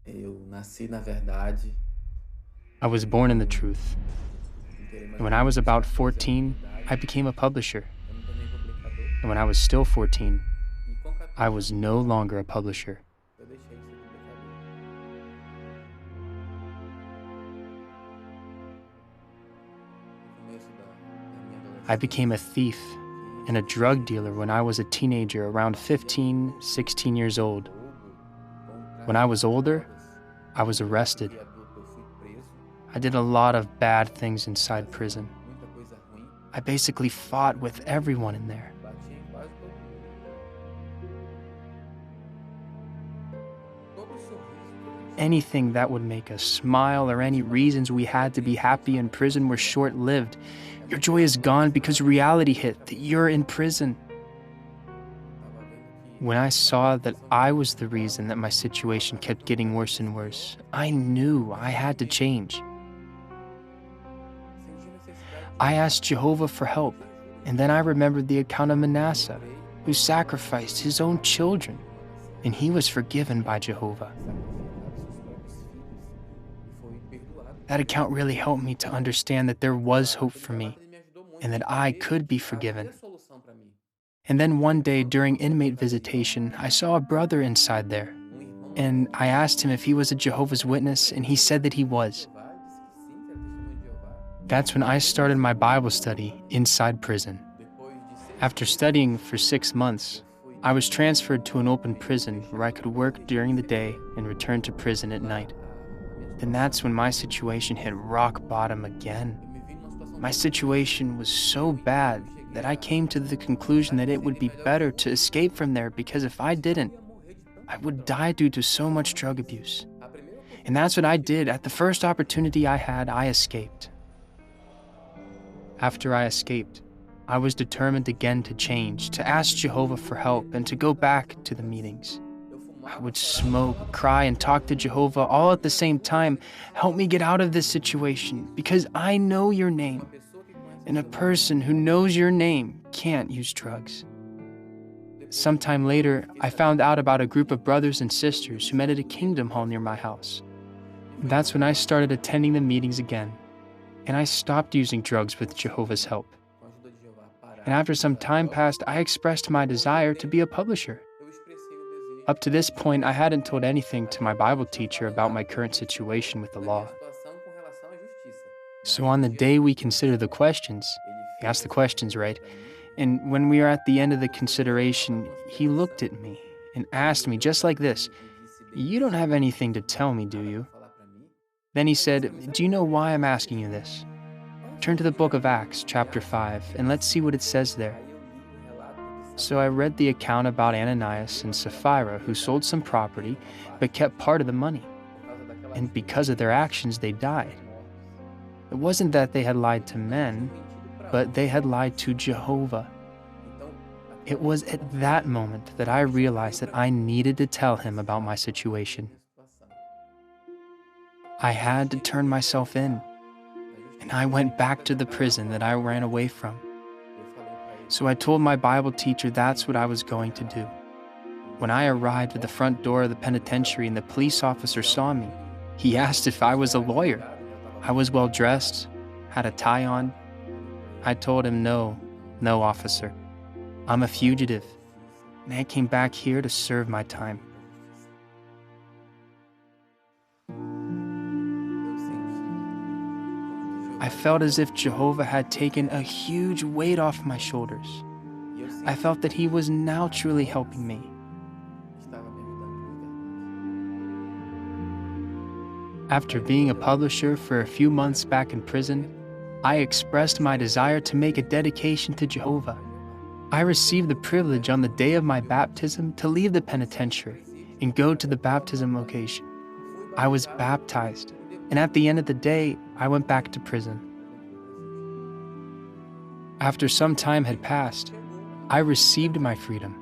Eu nasci na verdade, I was born in the truth. não terei mais And ou when I menos was uns about 14 anos de 14, I idade, became a publisher. eu me tornei publicador. And when I was still 14, E com I 14 was anos no longer a publisher. eu deixei de ser publicador. No começo da minha I became a adolescência, thief quis and a drug fazer dealer when I was a teenager around algo 15, com 16 years old. roubo, com When I tráfico was de older, drogas. I was Depois arrested. que adulto, eu fui preso, I did a lot of bad things inside fazia prison. muita coisa ruim, I basically fought with everyone in there. batia em quase todo mundo. Todo sorriso que a gente Anything that would make us smile or any reasons we had to be happy in prison were short-lived. Your joy is gone because reality hit that you're in prison. tava vendo que When I saw that I was the reason that my situation kept getting worse and worse, I knew I had to change. senti necessidade I de asked Jehovah for help, and then I remembered the account of Manasseh, orei, who sacrificed his own children, and he was forgiven by Jehovah. sacrificava seus próprios filhos e foi perdoado. That account really helped me to understand that there was hope for Aquela me, palavra me ajudou muito and a that I entender could be que forgiven. havia solução para mim. And then one day during inmate visitation, I saw a brother inside there, Irmão and I asked him if he was a Jehovah's Witness, and he said that he was. Jeová disse que sim, que era testemunho de Jeová. That's when I started my Bible study inside prison. Depois de 6 After meses, studying for 6 months, eu fui I was transferred to an open prison where I could work during the day and return to prison at night. Then that's when my situation hit rock bottom again. eu me vi numa situação My tão situation was so bad that I came to the conclusion that it would be better to escape from there because if I didn't, eu ia morrer de tanta I would die due to so much drug abuse. A primeira And that's what I did. At the first opportunity I had, I escaped. After I escaped, I was determined again to change, to ask Jehovah for help, and to go back to the meetings. eu I fumava, would chorava, smoke, cry, and talk to Jehovah all at the same time. Help me get out of this situation because I know your name, uma pessoa que conhece and a seu nome. person who knows your name can't use drugs. Sometime later, I found out about a group of brothers and sisters who met at a kingdom hall near my house. That's when I started attending the meetings again, and I stopped using drugs with Jehovah's help. Com a ajuda de Jeová, parar And after some de usar time drogas. passed, I expressed my desire to be a publisher. Eu expressei o desejo Up to this point, I hadn't told anything to my Bible teacher about my current situation with the da law. minha situação com relação à justiça. So on the day we consider the questions, he asked the questions, right? And when we were at the end of the consideration, he looked at me and asked me just like this, "You don't have anything to tell me, do you?" Then he said, "Do you know why I'm asking you this? Turn to the book of Acts, chapter 5, and let's see what it says there." So I read the account about Ananias and Sapphira who sold some property but kept part of the money. And because of their actions, they died. It wasn't that they had lied to men, but they had lied to Jehovah. It was at that moment that I realized that I needed to tell him about my situation. I had to turn myself in, and I went back to the prison that I ran away from. So I told my Bible teacher that's what I was going to do. When I arrived at the front door of the penitentiary and the police officer saw me, he asked if I was a lawyer. I was well dressed, had a tie on. I told him, no, officer. I'm a fugitive, and I came back here to serve my time. I felt as if Jehovah had taken a huge weight off my shoulders. I felt that he was now truly helping me. After being a publisher for a few months back in prison, I expressed my desire to make a dedication to Jehovah. I received the privilege on the day of my baptism to leave the penitentiary and go to the baptism location. I was baptized, and at the end of the day, I went back to prison. After some time had passed, I received my freedom.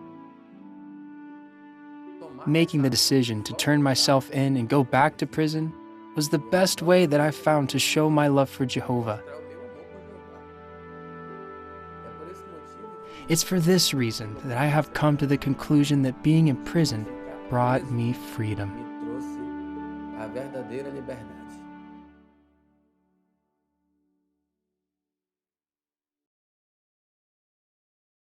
Making the decision to turn myself in and go back to prison was the best way that I found to show my love for Jehovah. It's for this reason that I have come to the conclusion that being in prison brought me freedom. a verdadeira liberdade.